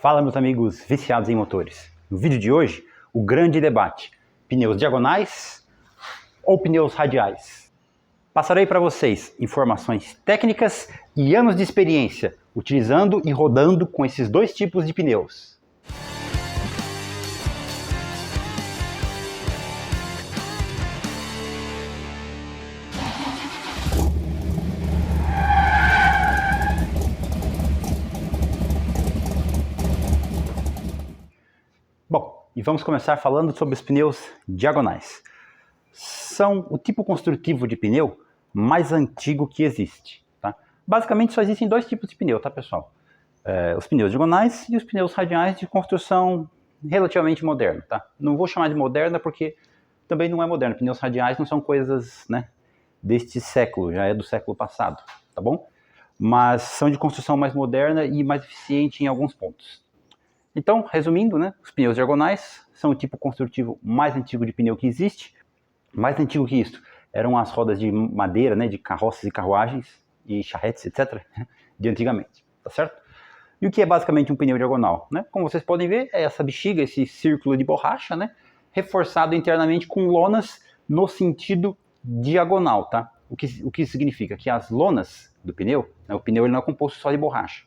Fala, meus amigos viciados em motores. No vídeo de hoje, o grande debate: pneus diagonais ou pneus radiais? Passarei para vocês informações técnicas e anos de experiência utilizando e rodando com esses dois tipos de pneus. Bom, e vamos começar falando sobre os pneus diagonais. São o tipo construtivo de pneu mais antigo que existe. Tá? Basicamente só existem dois tipos de pneu, tá, pessoal? Os pneus diagonais e os pneus radiais de construção relativamente moderna. Tá? Não vou chamar de moderna porque também não é moderna. Pneus radiais não são coisas, né, deste século, já é do século passado, tá bom? Mas são de construção mais moderna e mais eficiente em alguns pontos. Então, resumindo, né, os pneus diagonais são o tipo construtivo mais antigo de pneu que existe. Mais antigo que isso, eram as rodas de madeira, né, de carroças e carruagens, e charretes, etc., de antigamente, tá certo? E o que é basicamente um pneu diagonal? Né? Como vocês podem ver, é essa bexiga, esse círculo de borracha, né, reforçado internamente com lonas no sentido diagonal, tá? O que isso significa? Que as lonas do pneu, né, o pneu ele não é composto só de borracha.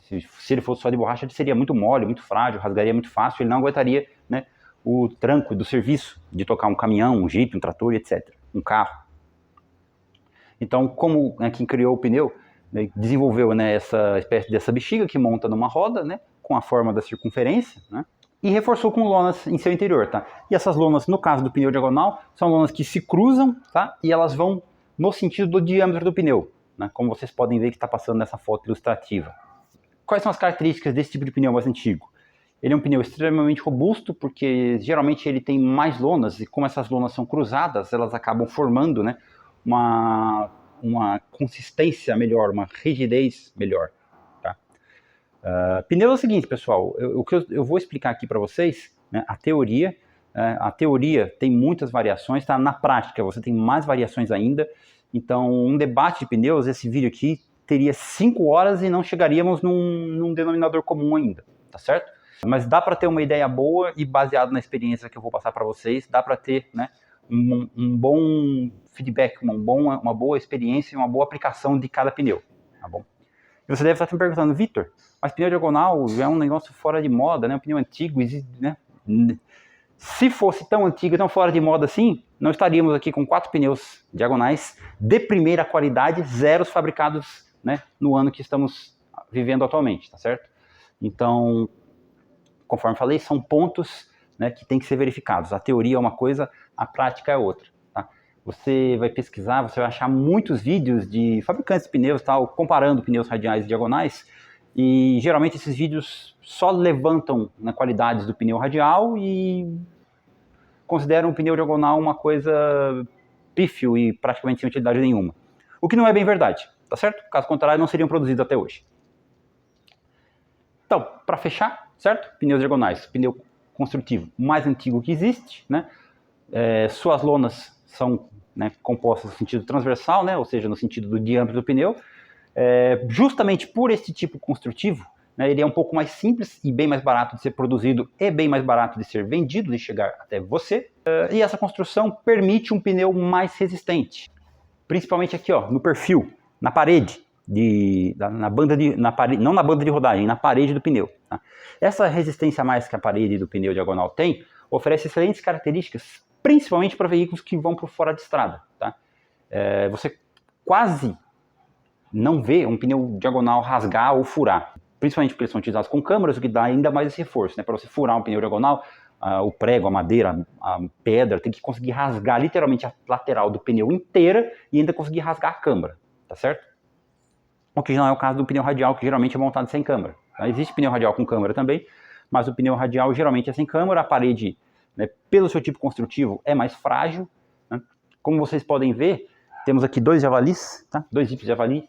Se ele fosse só de borracha, ele seria muito mole, muito frágil, rasgaria muito fácil, ele não aguentaria, né, o tranco do serviço de tocar um caminhão, um jeep, um trator, etc., um carro. Então, como, né, quem criou o pneu, né, desenvolveu, né, essa espécie dessa bexiga que monta numa roda, né, com a forma da circunferência, né, e reforçou com lonas em seu interior, tá? E essas lonas, no caso do pneu diagonal, são lonas que se cruzam, tá? E elas vão no sentido do diâmetro do pneu, né, como vocês podem ver que está passando nessa foto ilustrativa. Quais são as características desse tipo de pneu mais antigo? Ele é um pneu extremamente robusto, porque geralmente ele tem mais lonas, e como essas lonas são cruzadas, elas acabam formando, né, uma consistência melhor, uma rigidez melhor. Tá? Pneu é o seguinte, pessoal, o que eu vou explicar aqui para vocês, né, a teoria tem muitas variações, tá? Na prática você tem mais variações ainda, então um debate de pneus, esse vídeo aqui, teria 5 horas e não chegaríamos num denominador comum ainda, tá certo? Mas dá para ter uma ideia boa e baseado na experiência que eu vou passar para vocês, dá para ter, né, um bom feedback, uma boa experiência e uma boa aplicação de cada pneu, tá bom? E você deve estar me perguntando, Vitor, mas pneu diagonal já é um negócio fora de moda, né? Um pneu antigo, né? Se fosse tão antigo e tão fora de moda assim, não estaríamos aqui com 4 pneus diagonais de primeira qualidade, zeros fabricados, né, no ano que estamos vivendo atualmente, tá certo? Então, conforme falei, são pontos, né, que tem que ser verificados. A teoria é uma coisa, a prática é outra. Tá? Você vai pesquisar, você vai achar muitos vídeos de fabricantes de pneus, tal, comparando pneus radiais e diagonais, e geralmente esses vídeos só levantam na qualidades do pneu radial e consideram o pneu diagonal uma coisa pífio e praticamente sem utilidade nenhuma. O que não é bem verdade, tá certo? Caso contrário, não seriam produzidos até hoje. Então, para fechar, certo? Pneus diagonais, pneu construtivo mais antigo que existe, né? Suas lonas são, né, compostas no sentido transversal, né? Ou seja, no sentido do diâmetro do pneu. Justamente por este tipo construtivo, né, ele é um pouco mais simples e bem mais barato de ser produzido e bem mais barato de ser vendido, de chegar até você. E essa construção permite um pneu mais resistente, principalmente aqui, ó, no perfil, na parede, não na banda de rodagem, na parede do pneu. Tá? Essa resistência a mais que a parede do pneu diagonal tem, oferece excelentes características, principalmente para veículos que vão para fora de estrada. Tá? Você quase não vê um pneu diagonal rasgar ou furar, principalmente porque eles são utilizados com câmaras, o que dá ainda mais esse reforço. Né? Para você furar um pneu diagonal, o prego, a madeira, a pedra, tem que conseguir rasgar literalmente a lateral do pneu inteira e ainda conseguir rasgar a câmara, tá certo? O que não é o caso do pneu radial, que geralmente é montado sem câmara. Tá? Existe pneu radial com câmara também, mas o pneu radial geralmente é sem câmara, a parede, né, pelo seu tipo construtivo, é mais frágil. Né? Como vocês podem ver, temos aqui dois javalis, tá? Dois Jeeps Javali,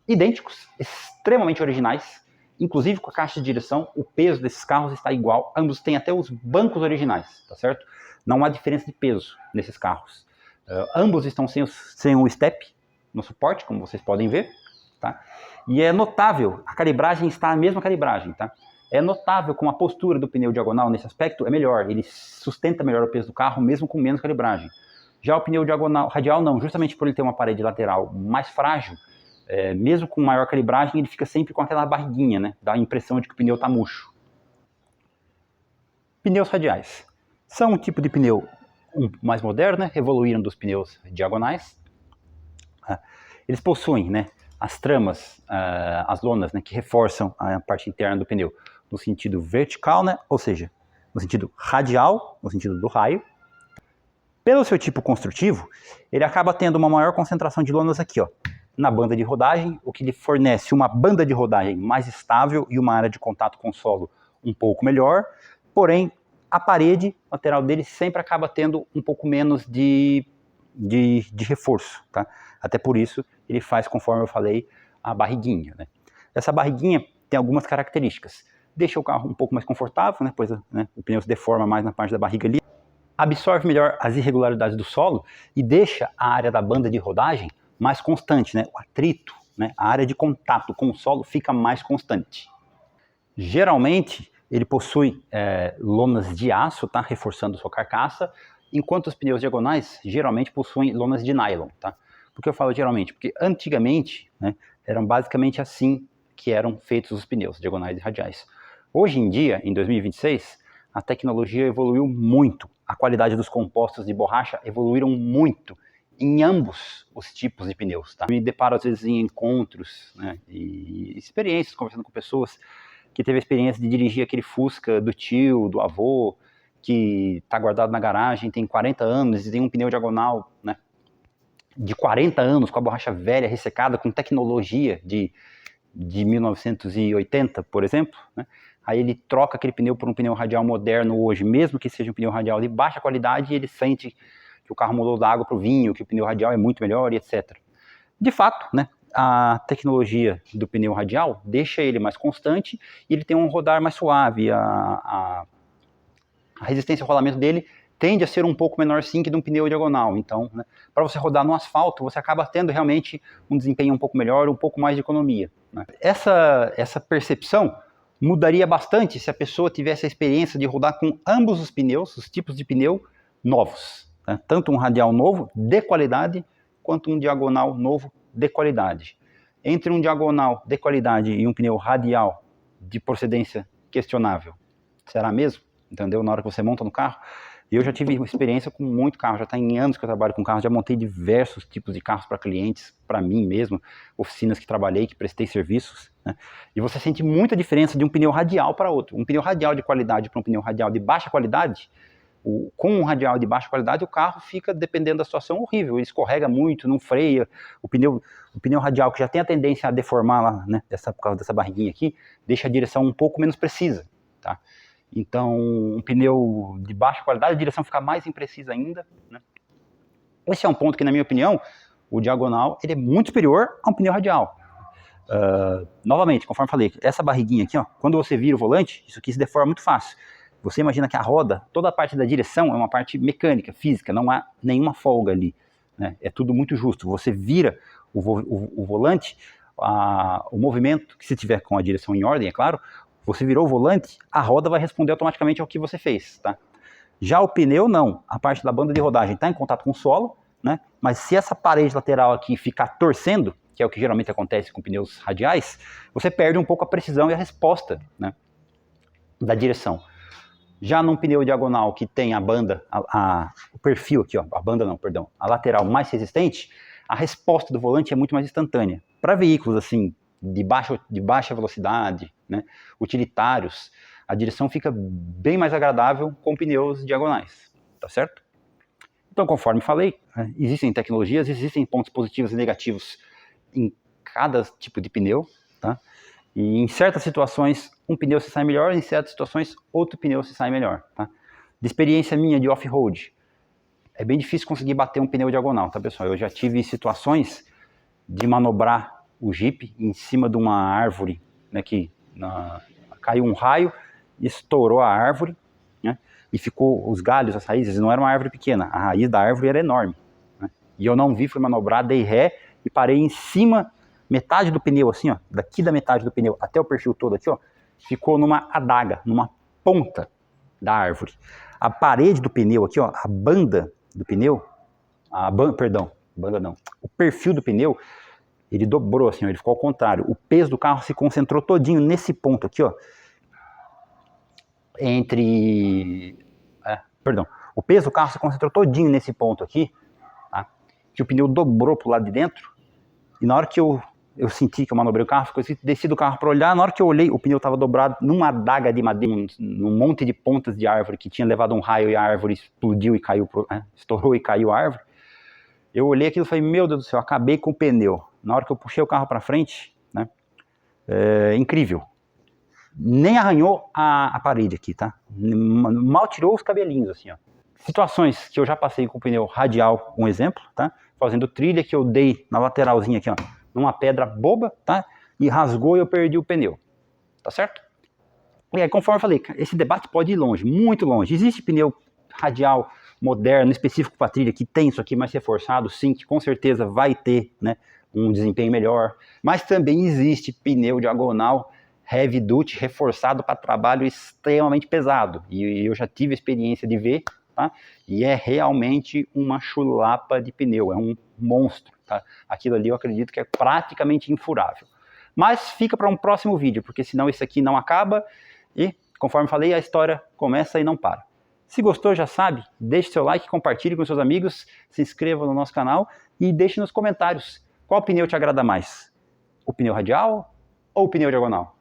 idênticos, extremamente originais, inclusive com a caixa de direção, o peso desses carros está igual, ambos têm até os bancos originais, tá certo? Não há diferença de peso nesses carros. Ambos estão sem o step no suporte, como vocês podem ver, tá? E é notável, a calibragem está a mesma calibragem, tá? é notável como a postura do pneu diagonal nesse aspecto é melhor, ele sustenta melhor o peso do carro, mesmo com menos calibragem. Já o pneu diagonal, radial não, justamente por ele ter uma parede lateral mais frágil, mesmo com maior calibragem, ele fica sempre com aquela barriguinha, né? Dá a impressão de que o pneu está murcho. Pneus radiais. São um tipo de pneu mais moderno, né? Evoluíram dos pneus diagonais. Eles possuem, né, as tramas, as lonas, né, que reforçam a parte interna do pneu no sentido vertical, né? Ou seja, no sentido radial, no sentido do raio. Pelo seu tipo construtivo, ele acaba tendo uma maior concentração de lonas aqui, ó, na banda de rodagem, o que lhe fornece uma banda de rodagem mais estável e uma área de contato com o solo um pouco melhor, porém, a parede lateral dele sempre acaba tendo um pouco menos de reforço, tá? Até por isso, ele faz, conforme eu falei, a barriguinha, né? Essa barriguinha tem algumas características. Deixa o carro um pouco mais confortável, né? Pois, né, o pneu se deforma mais na parte da barriga ali. Absorve melhor as irregularidades do solo e deixa a área da banda de rodagem mais constante, né? O atrito, né? A área de contato com o solo fica mais constante. Geralmente, ele possui lonas de aço, tá? Reforçando sua carcaça, enquanto os pneus diagonais geralmente possuem lonas de nylon, tá? Por que eu falo geralmente? Porque antigamente, né, eram basicamente assim que eram feitos os pneus diagonais e radiais. Hoje em dia, em 2026, a tecnologia evoluiu muito, a qualidade dos compostos de borracha evoluíram muito em ambos os tipos de pneus, tá? Me deparo às vezes em encontros, né, e experiências, conversando com pessoas que teve a experiência de dirigir aquele Fusca do tio, do avô, que está guardado na garagem, tem 40 anos e tem um pneu diagonal, né, de 40 anos, com a borracha velha, ressecada, com tecnologia de 1980, por exemplo, né? Aí ele troca aquele pneu por um pneu radial moderno hoje, mesmo que seja um pneu radial de baixa qualidade, ele sente que o carro mudou da água para o vinho, que o pneu radial é muito melhor e etc. De fato, né, a tecnologia do pneu radial deixa ele mais constante e ele tem um rodar mais suave, a resistência ao rolamento dele tende a ser um pouco menor sim que de um pneu diagonal. Então, né, para você rodar no asfalto, você acaba tendo realmente um desempenho um pouco melhor, um pouco mais de economia, né? Essa percepção mudaria bastante se a pessoa tivesse a experiência de rodar com ambos os pneus, os tipos de pneu novos, né? Tanto um radial novo, de qualidade, quanto um diagonal novo, de qualidade. Entre um diagonal de qualidade e um pneu radial de procedência questionável, será mesmo? Entendeu? Na hora que você monta no carro. E eu já tive uma experiência com muito carro, já está em anos que eu trabalho com carros, já montei diversos tipos de carros para clientes, para mim mesmo, oficinas que trabalhei, que prestei serviços, né? E você sente muita diferença de um pneu radial para outro. Um pneu radial de qualidade para um pneu radial de baixa qualidade, com um radial de baixa qualidade, o carro fica, dependendo da situação, horrível. Ele escorrega muito, não freia. O pneu radial, que já tem a tendência a deformar lá, né, por causa dessa barriguinha aqui, deixa a direção um pouco menos precisa, tá? Então, um pneu de baixa qualidade, a direção fica mais imprecisa ainda, né? Esse é um ponto que, na minha opinião, o diagonal ele é muito superior a um pneu radial. Novamente, conforme falei, essa barriguinha aqui, ó, quando você vira o volante, isso aqui se deforma muito fácil. Você imagina que a roda, toda a parte da direção é uma parte mecânica, física, não há nenhuma folga ali, né? É tudo muito justo. Você vira o volante, o movimento, que se tiver com a direção em ordem, é claro, você virou o volante, a roda vai responder automaticamente ao que você fez, tá? Já o pneu, não. A parte da banda de rodagem está em contato com o solo, né? Mas se essa parede lateral aqui ficar torcendo, que é o que geralmente acontece com pneus radiais, você perde um pouco a precisão e a resposta, né, da direção. Já num pneu diagonal que tem a banda, o perfil aqui, ó, a lateral mais resistente, a resposta do volante é muito mais instantânea. Para veículos assim, de baixa velocidade, né, utilitários, a direção fica bem mais agradável com pneus diagonais, tá certo? Então, conforme falei, existem tecnologias, existem pontos positivos e negativos em cada tipo de pneu, tá? E em certas situações, um pneu se sai melhor, em certas situações, outro pneu se sai melhor, tá? De experiência minha de off-road, é bem difícil conseguir bater um pneu diagonal, tá, pessoal? Eu já tive situações de manobrar o Jeep em cima de uma árvore, né, caiu um raio, estourou a árvore, né, e ficou os galhos, as raízes, não era uma árvore pequena, a raiz da árvore era enorme, né, e eu não vi, fui manobrar, dei ré e parei em cima, metade do pneu assim, ó, daqui da metade do pneu até o perfil todo aqui, ó, ficou numa adaga, numa ponta da árvore. A parede do pneu aqui, ó, a banda do pneu, o perfil do pneu, ele dobrou assim, ó, ele ficou ao contrário. O peso do carro se concentrou todinho nesse ponto aqui, ó. O peso do carro se concentrou todinho nesse ponto aqui, tá? Que o pneu dobrou pro lado de dentro. E na hora que eu senti que eu manobrei o carro, desci do carro para olhar, na hora que eu olhei, o pneu estava dobrado numa adaga de madeira, num monte de pontas de árvore que tinha levado um raio e a árvore explodiu e caiu, estourou e caiu a árvore. Eu olhei aquilo e falei, meu Deus do céu, acabei com o pneu. Na hora que eu puxei o carro para frente, né, incrível. Nem arranhou a parede aqui, tá? Mal tirou os cabelinhos, assim, ó. Situações que eu já passei com o pneu radial, um exemplo, tá? Fazendo trilha que eu dei na lateralzinha aqui, ó, numa pedra boba, tá? E rasgou e eu perdi o pneu, tá certo? E aí, conforme eu falei, esse debate pode ir longe, muito longe. Existe pneu radial moderno, específico para trilha, que tem isso aqui mais reforçado, sim, que com certeza vai ter, né, um desempenho melhor. Mas também existe pneu diagonal heavy duty reforçado para trabalho extremamente pesado. E eu já tive a experiência de ver, tá? E é realmente uma chulapa de pneu, é um monstro, tá? Aquilo ali eu acredito que é praticamente infurável. Mas fica para um próximo vídeo, porque senão esse aqui não acaba e, conforme falei, a história começa e não para. Se gostou, já sabe, deixe seu like, compartilhe com seus amigos, se inscreva no nosso canal e deixe nos comentários qual pneu te agrada mais, o pneu radial ou o pneu diagonal.